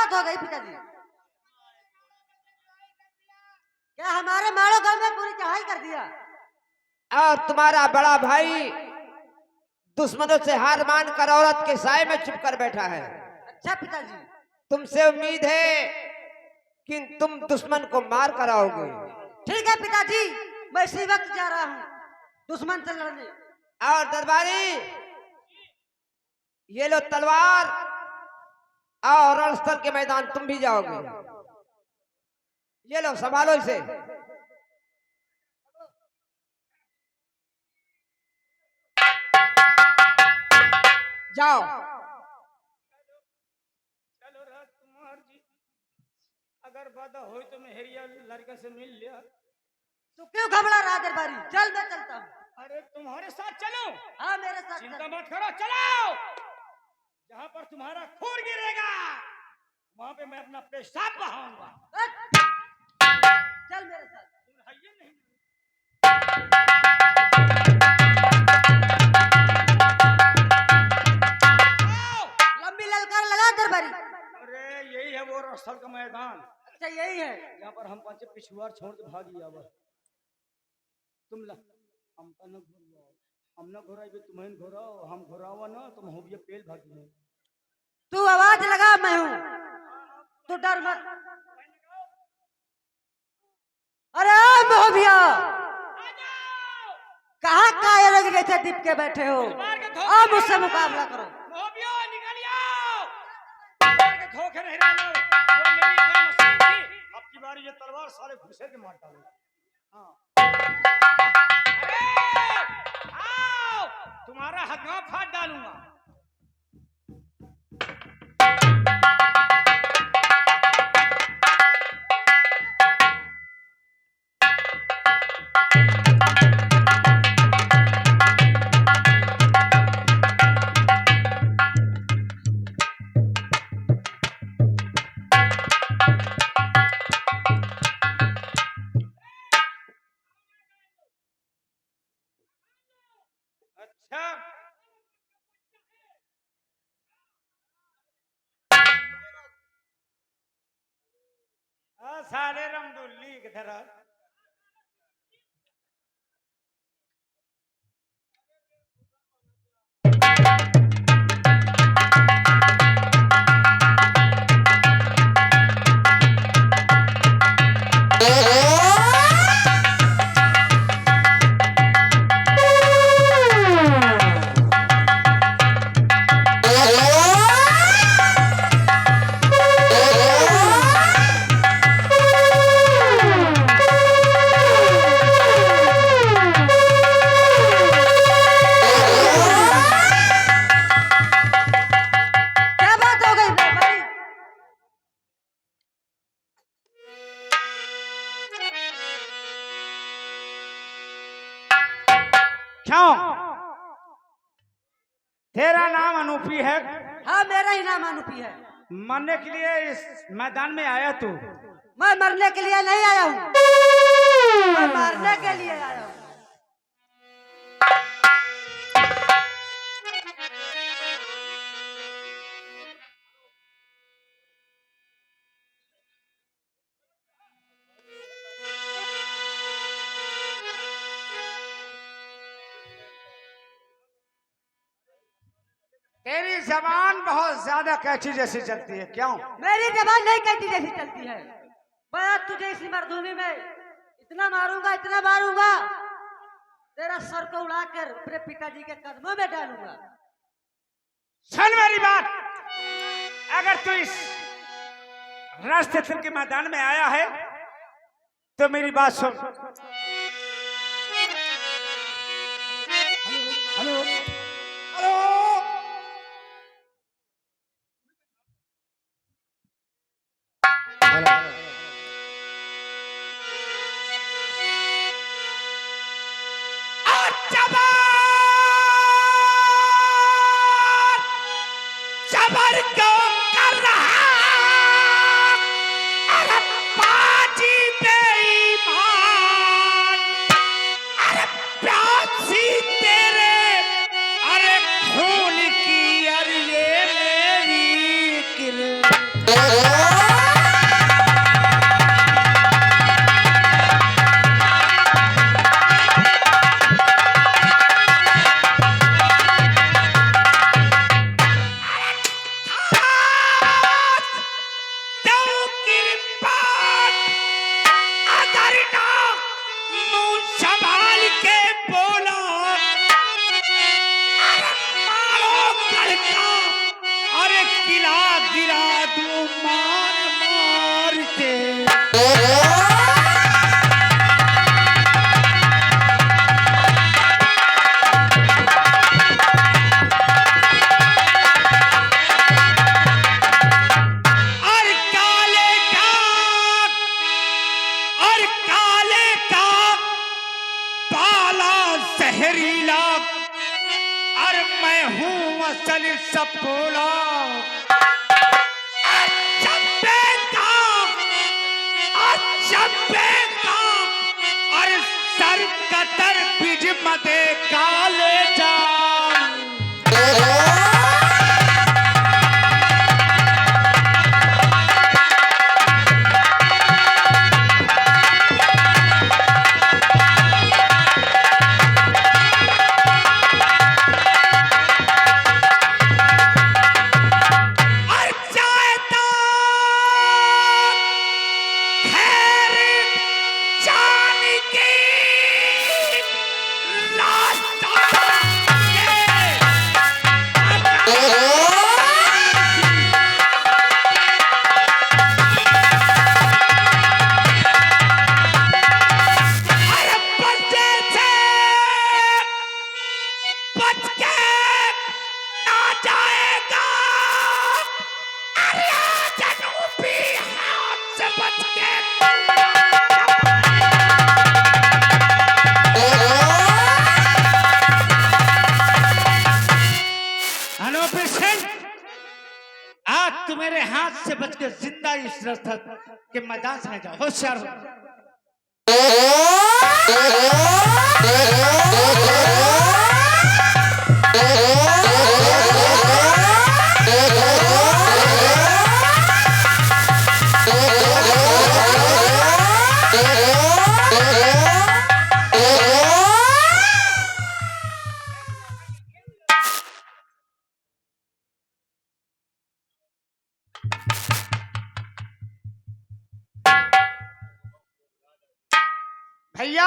बात हो गई पिताजी? क्या हमारे माड़ो गांव में पूरी चढ़ाई कर दिया? और तुम्हारा बड़ा भाई दुश्मनों से हार मान कर औरत के साए में छुप कर बैठा है। अच्छा पिताजी, तुमसे उम्मीद है कि तुम दुश्मन को मार कर आओगे। ठीक है पिताजी, मैं इसी वक्त जा रहा हूँ दुश्मन से लड़ने। और दरबारी, ये लो तलवार और रणस्थल के मैदान तुम भी जाओगे। ये लो, संभालो इसे। जाओ। चलो राजकुमार जी, अगर वादा हो तो मैं हेरिया लड़का से मिल लिया। तू क्यों घबरा रहा दरबारी? चल मैं चलता हूँ। अरे तुम्हारे साथ चलो। हाँ मेरे साथ चिंता मत करो, चलो। जहाँ पर तुम्हारा खून गिरेगा वहां पे मैं अपना पेशाब बहाऊंगा। चल मेरे साथ। नहीं, लंबी ललकार लगा दरबारी। अरे यही है वो रणस्थल का मैदान। अच्छा यही है यहाँ पर हम पांच पिछुआर छोड़ के भागी आवा। तुम ला हम का न घुराओ, हम न घुराई तुम्हें घुराओ, हम घुरावा ना तुम हो भी पेल भागी है। तू आवाज लगा, मैं हूँ, तू डर मत। अरे मोहबिया, कहाँ कायर जैसे दीप के बैठे हो? अब मुझसे मुकाबला करो। मोहबिया निकल आओ, के धोखे नहीं रहना। वो मेरी क्या मशीन थी, अब की बारी ये तलवार सारे घुसे के मार डालो। हाँ, अरे आओ, तुम्हारा हथवा फाड़ डालूंगा। सारे रमदुल्ली की तरह क्यों? तेरा नाम अनूपी है? हाँ मेरा ही नाम अनूपी है। मरने के लिए इस मैदान में आया तू? मैं मरने के लिए नहीं आया हूँ, मैं मारने के लिए आया हूँ। तेरी जबान बहुत ज्यादा कैची जैसी चलती है, क्यों? मेरी जबान नहीं कैची जैसी चलती है। मैं आज तुझे इसी मरदूमी में इतना मारूंगा, इतना मारूंगा, तेरा सर को उड़ाकर अपने पिताजी के कदमों में डालूंगा। सुन मेरी बात, अगर तू इस रास्ते के मैदान में आया है तो मेरी बात सुन। हेलो हेलो, जबर क्यों कर रहा? अरे पाजी बेईमान, अरे प्यासी तेरे, अरे खून की, अरे ये मेरी किल मैं हूँ असल सपोला। और सर कतर बिज मदे काले जाम। आज तुम मेरे हाथ से बच के जिंदा इस रथ के मैदान से न जाओ। होशियार हो। भैया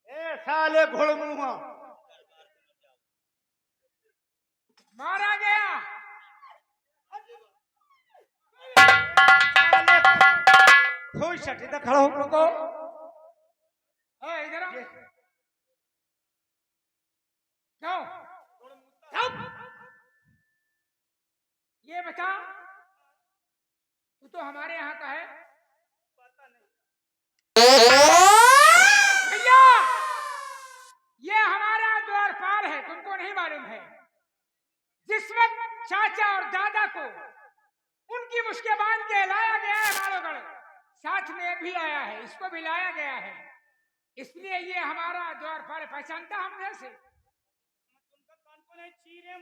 ए साले घोड़मुहा मारा गया। खुश इधर खड़ा हो रुको। इधर आओ। जाओ ये बता तू तो हमारे यहाँ का है। भैया ये हमारा द्वारपाल है, तुमको नहीं मालूम है। जिस वक्त चाचा और दादा को उनकी मुश्किल बांध के लाया गया है मालोगढ़, साथ में भी आया है, इसको भी लाया गया है, इसलिए ये हमारा द्वारपाल पहचानता हमने से।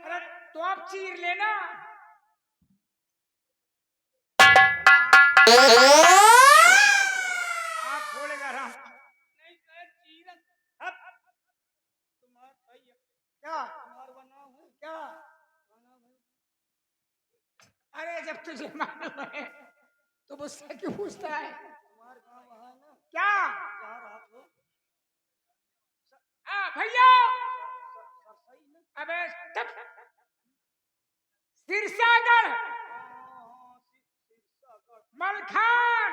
अरे तो आप चीर लेना। क्या अरे जब तुझे मालूम है तो मुझसे क्यों पूछता है? क्या भैया अबे सिरसागढ़ मलखान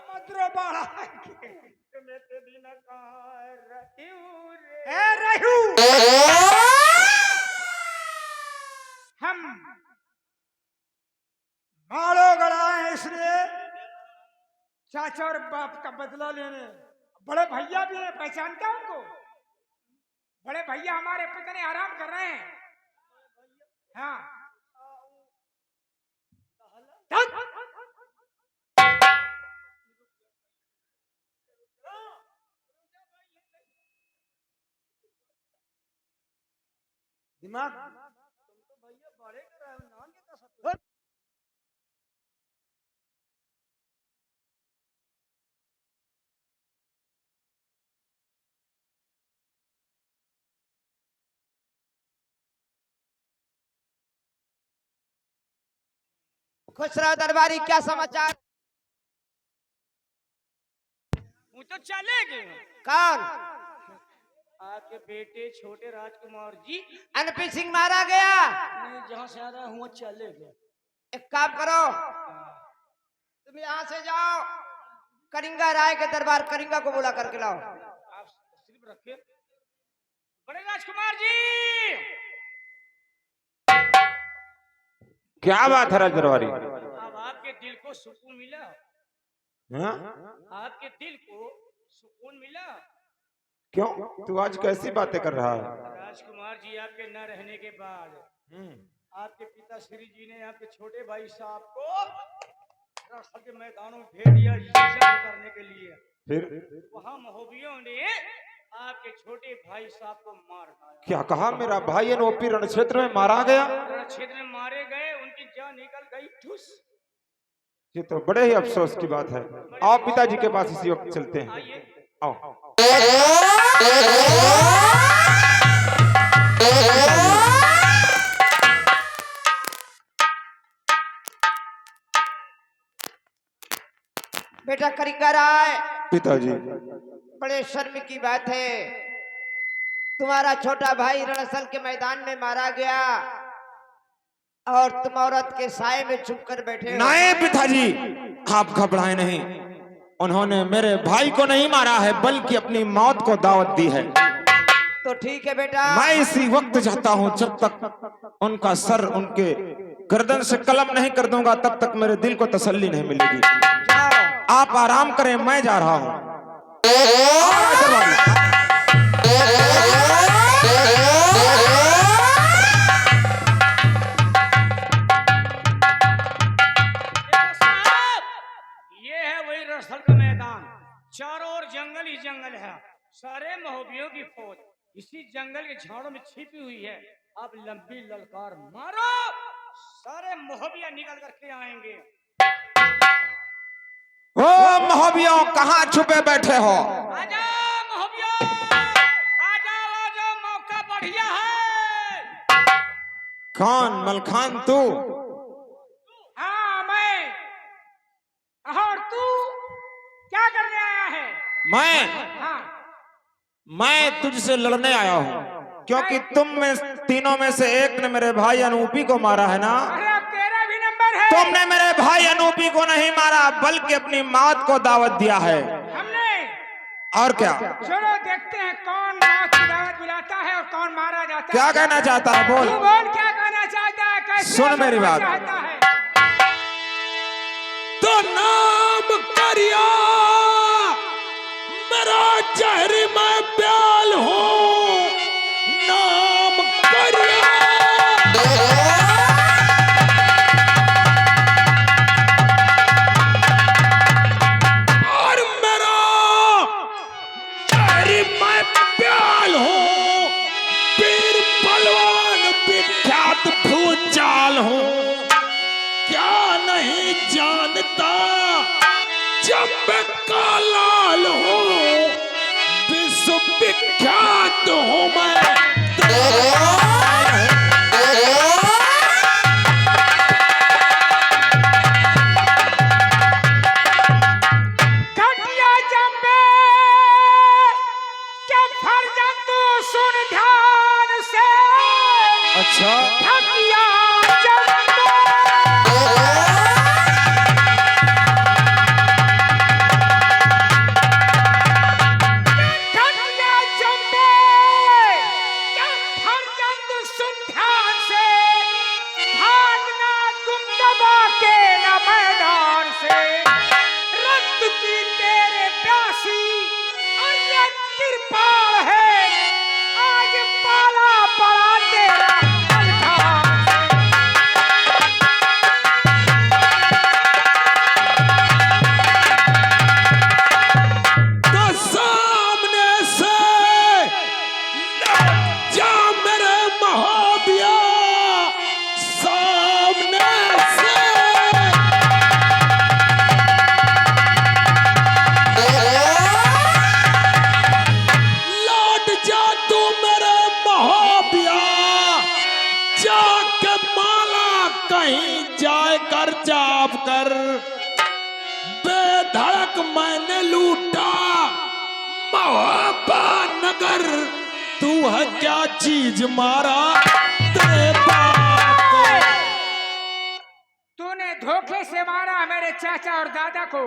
मद्रो बाड़ा हम मालोगढ़ आए इसलिए चाचा और बाप का बदला लेने। बड़े भैया भी है, पहचानता उनको? बड़े भैया हमारे पिता आराम कर रहे हैं। हाँ दिमाग तुम तो भैया बड़े कर रहे हो ना के का सब। खुश रहो दरबारी, क्या समाचार? वो तो चले गए। कौन? आपके बेटे छोटे राजकुमार जी अनपी सिंह मारा गया। नहीं, जहाँ से आ रहा हूँ चले गए। एक काम करो, तुम यहाँ से जाओ, करिंगा राय के दरबार करिंगा को बुला करके लाओ। आप सिर्फ रखे। बड़े राजकुमार जी क्या बात है राज दरबारी? अब आपके दिल को सुकून मिला? हाँ? आपके दिल को सुकून मिला? क्यों तू आज कैसी बातें कर रहा है? राजकुमार जी आपके न रहने के बाद आपके पिता श्री जी ने आपके छोटे भाई साहब को रणस्थल के मैदानों में भेज दिया जंग करने के लिए। फिर वहां महोबियों ने आपके छोटे भाई साहब को मार डाला। क्या कहा? मेरा भाई एनओपी रण क्षेत्र में मारा गया? रण क्षेत्र में मारे गए, उनकी जान निकल गई ठुस। ये तो बड़े ही अफसोस की बात है। आओ पिताजी के पास इसी वक्त चलते हैं। आइए। आओ। बेटा करिकर आए। पिताजी बड़े शर्म की बात है, तुम्हारा छोटा भाई रणस्थल के मैदान में मारा गया और तुम औरत के साए में छुप कर बैठे हो। नहीं पिताजी, आप घबराए नहीं। उन्होंने मेरे भाई को नहीं मारा है बल्कि अपनी मौत को दावत दी है। तो ठीक है बेटा, मैं इसी वक्त चाहता हूं, जब तक उनका सर उनके गर्दन से कलम नहीं कर दूंगा तब तक मेरे दिल को तसल्ली नहीं मिलेगी। जाओ। आप आराम करें, मैं जा रहा हूं। ये है वही रणस्थल का मैदान, चारों ओर जंगल ही जंगल है, सारे महोबियों की फौज इसी जंगल के झाड़ों में छिपी हुई है। आप लंबी ललकार मारो, सारे महोबिया निकल करके आएंगे। ओ महोबियों, कहाँ छुपे बैठे हो? आजाओ महोबिया, आजाओ आजाओ, मौका बढ़िया है। कौन? मलखान तू? हाँ मैं। और तू क्या करने आया है? हाँ। मैं तुझसे लड़ने आया हूँ क्योंकि तुम में तीनों में से एक ने मेरे भाई अनूपी को मारा है ना? अरे अब तेरा भी नंबर है। तुमने मेरे भाई अनूपी को नहीं मारा बल्कि अपनी मौत को दावत दिया है। हमने। और क्या? चलो देखते हैं कौन मौत की दावत बुलाता है और कौन मारा जाता क्या है। कहना चाहता है? बोल। तू बोल, क्या कहना चाहता है? कैसे सुन मेरी मरना बात। चाहता है? तो नाम करिया मेरा जहरी मैं प्याल हूँ, नाम करिया। और मेरा जहरी मैं प्याल हूँ, वीर बलवान विख्यात भूचाल हूँ। क्या नहीं जानता जब कालाल हूँ, विश्व विख्यात हूँ मैं। घटिया जंबे क्या फर्जंद तू सुन ध्यान से। अच्छा, घटिया जंबे घटिया जंबे क्या फर्जंद सुन ध्यान से। भागना तुम दबा के न मैदान से। रक्त की तेरे प्यासी और ये कृपाल है, आज पाला पड़ा तेरा अलखार तो सामने से लौट जा मेरे महोबिया, सामने से। लौट जा तू मेरे महोबिया, जाके माला कहीं जाए कर जाप कर। बेधड़क मैंने लूटा महोबा नगर, तू है क्या चीज मारा तेरे बाप को। तूने धोखे से मारा मेरे चाचा और दादा को।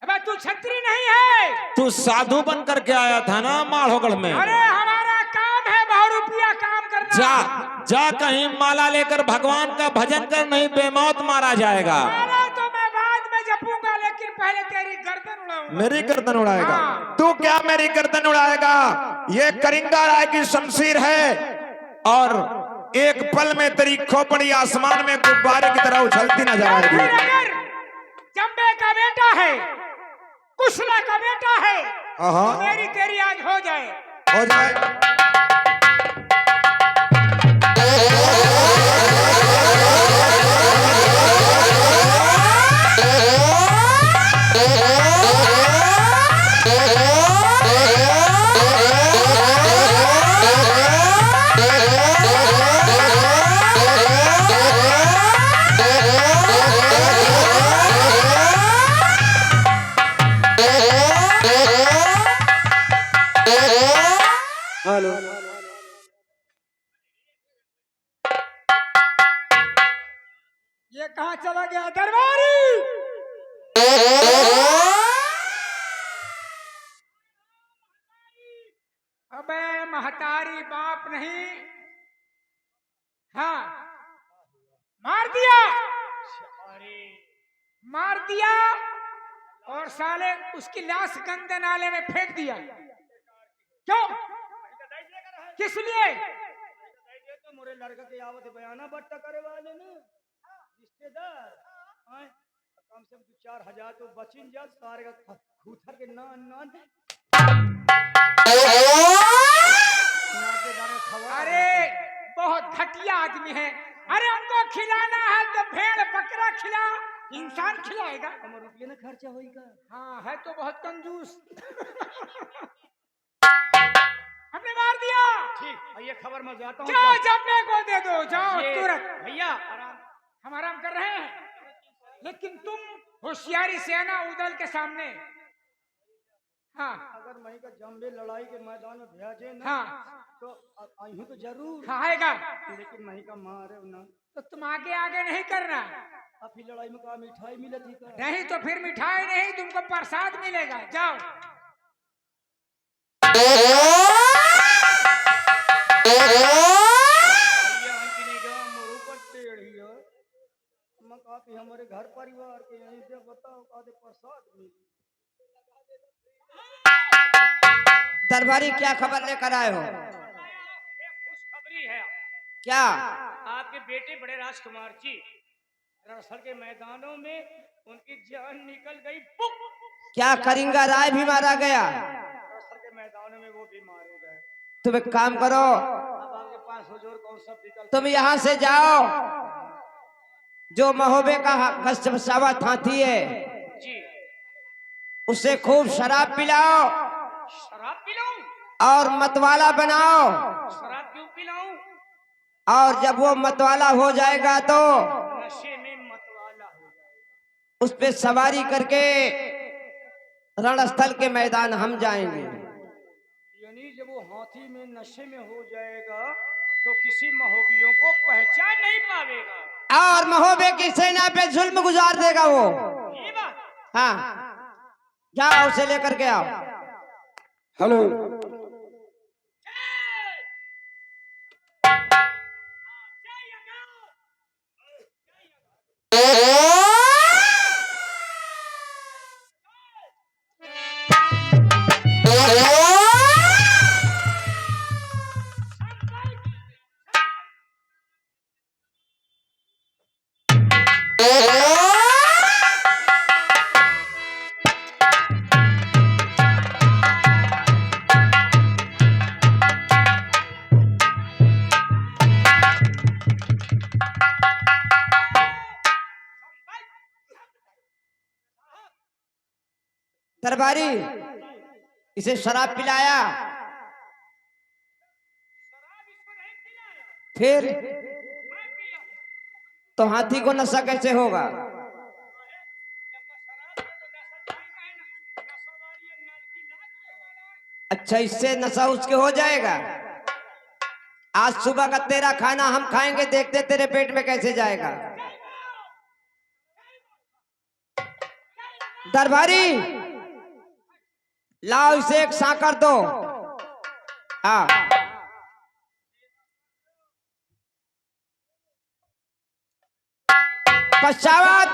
अबे तू छत्री नहीं है। तू साधु बन करके आया था ना माधोगढ़ में? अरे हमारा काम है बहुरूपिया काम करना। जा जा कहीं माला लेकर भगवान का भजन कर, नहीं बेमौत मारा जाएगा। मारा तो मैं बाद में जपूंगा, लेकिन पहले तेरी गर्दन उड़ाऊंगा। मेरी गर्दन उड़ाएगा? हाँ। तू क्या मेरी गर्दन उड़ाएगा? ये करिंगा राय की शमशीर है और एक पल में तेरी खोपड़ी आसमान में गुब्बारे की तरह उछलती नजर या फिर आएगी। अगर जंबे का बेटा है, कुशला का बेटा है, हाँ। तो मेरी तेरी आज हो जाए। हो जाए। हेलो। ये कहाँ चला गया दरबारी? अबे महतारी बाप नहीं, हाँ मार दिया, मार दिया और साले उसकी लाश गंदे नाले में फेंक दिया। क्यों? किस लिए? तो मोरे लड़का के आवत बयाना बट्टा करे वाले ने रिश्तेदार आए कम से कम 4,000 तो बचिन जा सारे का खूथर के नान अरे बहुत घटिया आदमी है। अरे उनको खिलाना है तो भेड़ बकरा खिला, इंसान खिलाएगा? रुपये ना खर्चा होगा। हाँ है तो बहुत कंजूस। हमने मार दिया। ठीक ये खबर मैं जाता हूँ। जाओ जम्मे को दे दो, जाओ तुरंत। भैया हम आराम कर रहे हैं, लेकिन तुम होशियारी से आना उदल के सामने। हाँ अगर मैं का जम्बे लड़ाई के मैदान में भेजे ना हाँ तो आई तो जरूर हाँ आएगा, लेकिन मैं का मारे ना तो तुम आगे आगे नहीं करना। अभी लड़ाई में का मिठाई मिले थी का नहीं तो फिर मिठाई नहीं, तुमको प्रसाद मिलेगा। जाओ। हमारे घर परिवार के यहीं से बताओ का प्रसाद मिली। दरबारी क्या खबर लेकर आए हो? खुशखबरी है। क्या? आपके बेटे बड़े राजकुमार जी रणस्थल के मैदानों में उनकी जान निकल गई। क्या करिंगा राय भी मारा गया? रणस्थल के मैदानों में वो भी मारे गए। तुम एक काम करो, अब आपके पास हुजूर कौन सा विकल्प? तुम यहाँ से जाओ, जो महोबे का गश्त हाथी है जी उसे खूब शराब पिलाओ शराब पिलाऊं? और मतवाला बनाओ, शराब क्यों पिलाऊं? और जब वो मतवाला हो जाएगा तो नशे में मतवाला हो जाएगा। उस पे सवारी करके रणस्थल के मैदान हम जाएंगे। यानी जब वो हाथी में नशे में हो जाएगा तो किसी महोबियों को पहचान नहीं पावेगा और महोबे की सेना पे जुल्म गुजार देगा वो। ये बात। हाँ जाओ उसे लेकर के आओ। हेलो। दरबारी इसे शराब पिलाया, फिर तो हाथी को नशा कैसे होगा? अच्छा इससे नशा उसके हो जाएगा। आज सुबह का तेरा खाना हम खाएंगे, देखते तेरे पेट में कैसे जाएगा। दरबारी लाओ इसे एक सांकर दो। हाँ पश्चात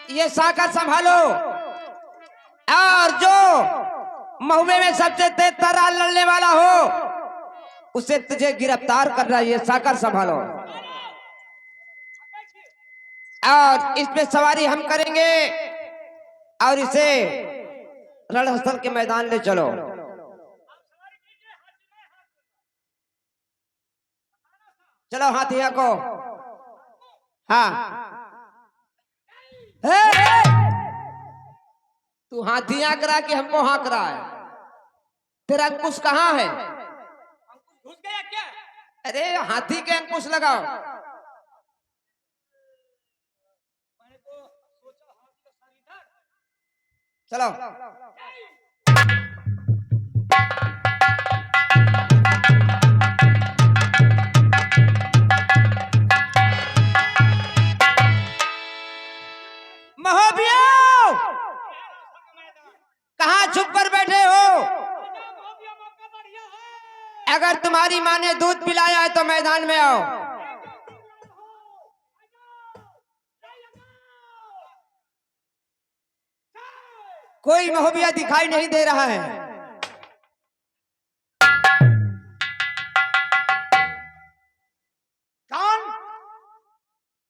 ये साकर संभालो, और जो महुए में सबसे तेज तर्रार लड़ने वाला हो उसे तुझे गिरफ्तार कर रहा है। ये साकर संभालो, और इस पे सवारी हम करेंगे और इसे रणस्थल के मैदान ले चलो। चलो हाथिया को। हाँ, तू हाथिया करा कि हमको हाँक रहा है? तेरा अंकुश कहाँ है? घुस गया क्या? अरे हाथी के अंकुश लगाओ। मैंने तो सोचा हाथी का सर इधर। चलो महोबियो, कहाँ छुप कर बैठे हो? अगर तुम्हारी माँ ने दूध पिलाया है तो मैदान में आओ। कोई महोबिया दिखाई नहीं दे रहा है। कौन?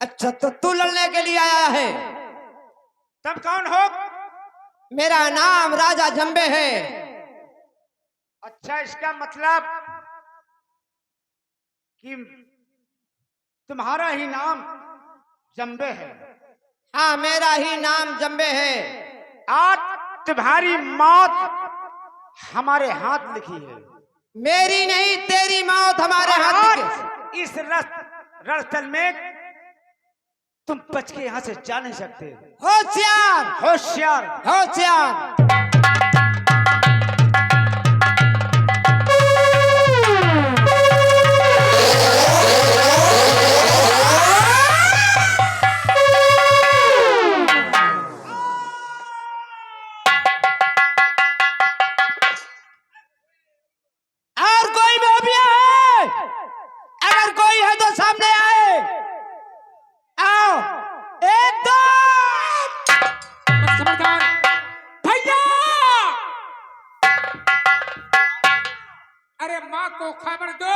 अच्छा, तो तू लड़ने के लिए आया है? तब कौन हो? मेरा नाम राजा जंबे है। अच्छा, इसका मतलब कि तुम्हारा ही नाम जंबे है। हाँ, मेरा ही नाम जंबे है। आज तुम्हारी मौत हमारे हाथ लिखी है। मेरी नहीं, तेरी मौत हमारे हाथ लिखी है। इस रणस्थल में तुम बच के यहाँ से जा नहीं सकते। होशियार होशियार। होशियार। और कोई महोबिया है? अगर कोई है तो सामने आए। आओ, एक दो। खबरदार भैया! अरे माँ को खबर दो।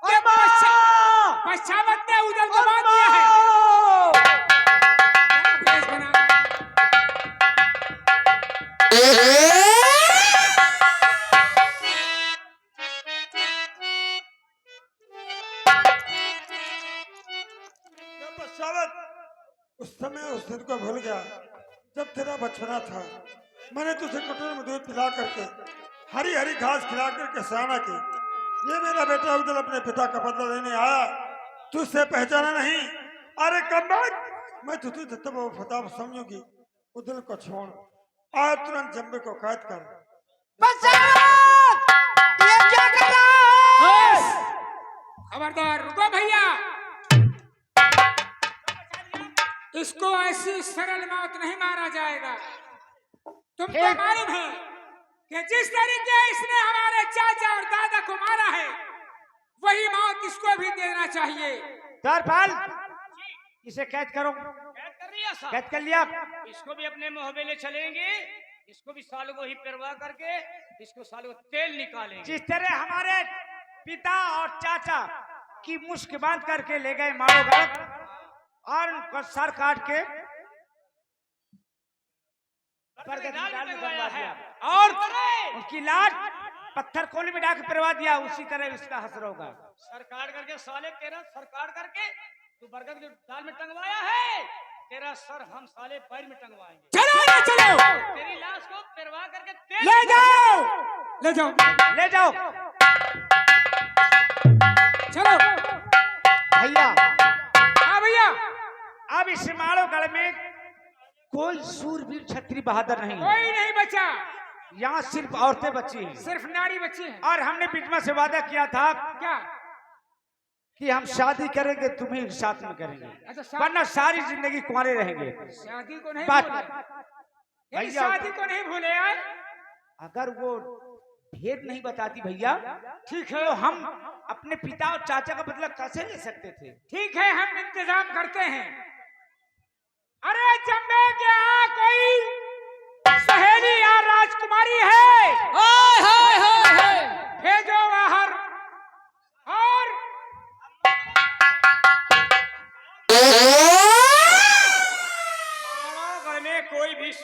ये पश्चावत ने उधर दबा दिया है। बेस बना। उस समय उस दिन को भूल गया जब तेरा बचपना था। मैंने तुझे कटोरे में दूध पिला करके हरी हरी घास खिला करके सयाना की। ये मेरा बेटा उधर अपने पिता का बदला लेने आया, तुझसे पहचाना नहीं। अरे कम मैं तुझे जब वो फता समझूंगी उधर को छोड़। आज तुरंत जंबे को कैद कर। ये क्या कर रहा है? खबरदार, रुको भैया। इसको ऐसी सरल मौत नहीं मारा जाएगा। तुमको मालूम है कि जिस तरीके इसने हमारे चाचा और दादा को मारा है, वही मौत इसको भी देना चाहिए। दरपाल, इसे कैद करो। कैद कर लिया साहब? कैद कर लिया। इसको भी अपने मोहबे ले चलेंगे। इसको भी सालों को ही परवाह करके इसको सालों को तेल निकालेंगे। जिस तरह हमारे पिता और चाचा की मुश्क बांध करके ले गए मारो गलत और उनका सर काट के और उनकी लाश पत्थर कोने में डाल परवा दिया। उसी तरह इसका हसर होगा। सर काट करके साले तेरा सर काट करके तू बरगद के दाल में टंगवाया है, तेरा सर हम साले पैर में टंगवाएंगे। चलो ना, चलो। तेरी लाश को परवाह करके ले जाओ, ले जाओ, ले जाओ। चलो भैया, हाँ भैया, अब इस माड़ोगढ़ में कोई सूरवीर छत्री बहादुर नहीं है। कोई नहीं बचा। यहाँ सिर्फ औरतें बची हैं। सिर्फ नारी बची हैं। और हमने बीच से वादा किया था क्या? कि हम शादी करेंगे, तुम्हें साथ में करेंगे, अच्छा, वरना सारी जिंदगी कुंवारे रहेंगे। शादी को नहीं बात- भूले। यानी भैया, शादी को नहीं भूले यार। अगर वो भेद नहीं बताती भैया, ठीक है, तो हम अपने पिता और चाचा का बदला कैसे ले सकते थे? ठीक है, हम इंतजाम करते हैं। अरे जंबे,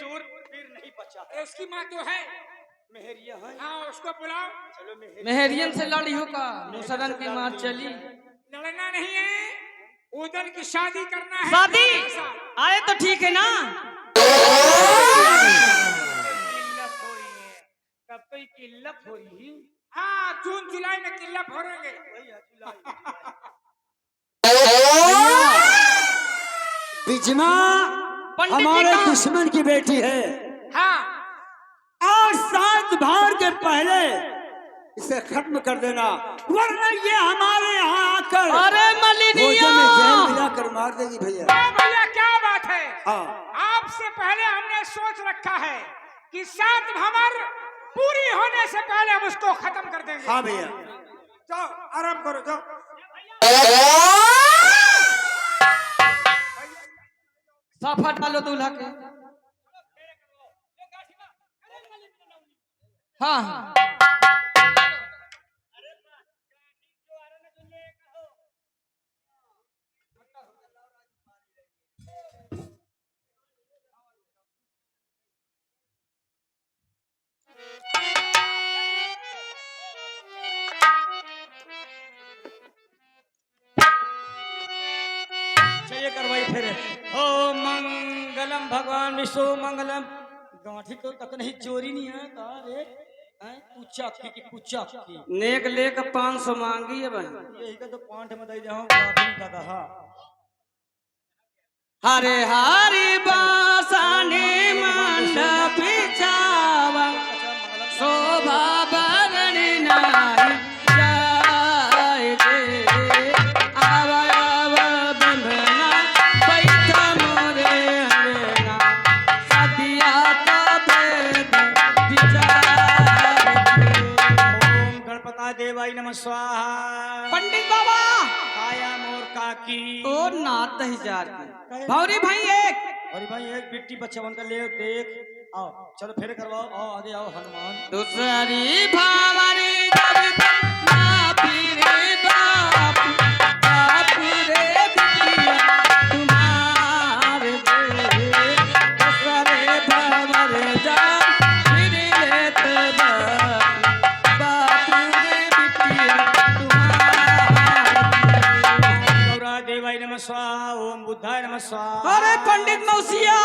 शूरवीर नहीं बचा। उसकी माँ तो है। मेहरिया है। हाँ उसको बुलाओ। चलो मेहरिया। मेहरियन से लड़ी हो का मुसलन की मार चली। लड़ना नहीं है, उधर की शादी करना है। शादी आए तो ठीक है ना। किल्लत हो रही है, तब तो ये किल्लत हो रही है। हाँ जून जुलाई में किला भरेंगे। वही है, जुलाई। बिजमा पंडित जी हमारे का दुश्मन की बेटी है हाँ और 7 भार के पहले इसे खत्म कर देना, वरना ये हमारे यहाँ आकर अरे मलिनिया भोजन में जहर मिलाकर मार देगी भैया। वाह भैया क्या बात है। हाँ आपसे पहले हमने सोच रखा है कि 7 भंवर पूरी होने से पहले हम उसको खत्म कर देंगे। हाँ भैया। जाओ आराम करो जाओ। साफा डालो दूल्हा के। हाँ हाँ चलिए करवाई फिर। ओ मंगलम भगवान विष्णु मंगलम। गांठी तो तक नहीं चोरी नहीं है का रे? हैं पूछा की पूछा की। नेक लेक 500 मांगी है भाई। यही का तो पांठ में दे जाऊं गांठी का कहा। हरे हरि बासाने मंडप बिछावा शोभा बरनी नारी जाए रे। आवा आवा बंधना बैठा मोरे अंगना सदिया का भेद विचार रे। ओम गणपता देवाय नमः स्वाहा। पंडित बाबा काया मोर काकी। ओ नात हजार की भौरी भाई एक। अरे भाई एक बिट्टी बच्चा बनकर ले देख। आओ चलो फिर करवाओ। आओ आगे आओ हनुमान। दूसरी भावरी जब तक ना फिरे बाप बाप रे बिटिया तुम्हारे दे। दूसरे भावरे जब फिरे लेत बाप बाप रे बिटिया तुम्हारे दे। गौरा देवाय नमः स्वाहा। ओम बुद्धाय नमः स्वाहा। अरे पंडित मौसिया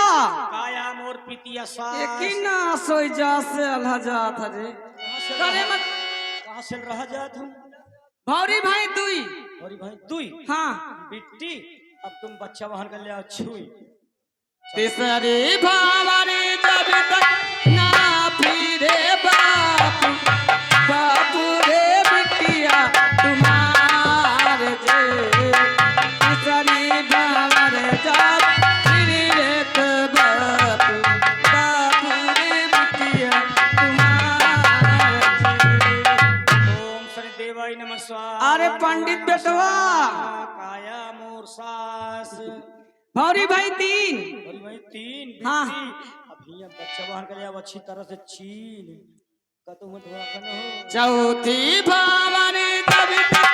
काया मोर पितिया स्वाहा। एक ना सोई जा से अलह जात हजे करे मत। कहाँ से रह जात हूँ? भौरी भाई दुई। अरे भाई दुई हाँ बिट्टी अब तुम बच्चा वहन कर ले आओ छुई। तीसरी भावरी जब तक ना फिरे बाप बाप रे बिटिया तुम्हारे जे। तीसरी भावरी जब फिरे लेत बाप बाप रे बिटिया तुम्हारे जे। ओम शनि देवाय नमः स्वाहा। अरे पंडित बेटवा काया मोर सास। भौरी भाई 3। अरे भाई 3 हाँ। बिट्टी अभी अब बच्चा वहन कर ले आओ अच्छी तरह से छीन। कतु मत हुआ कनो। चौथी भावरी तब तक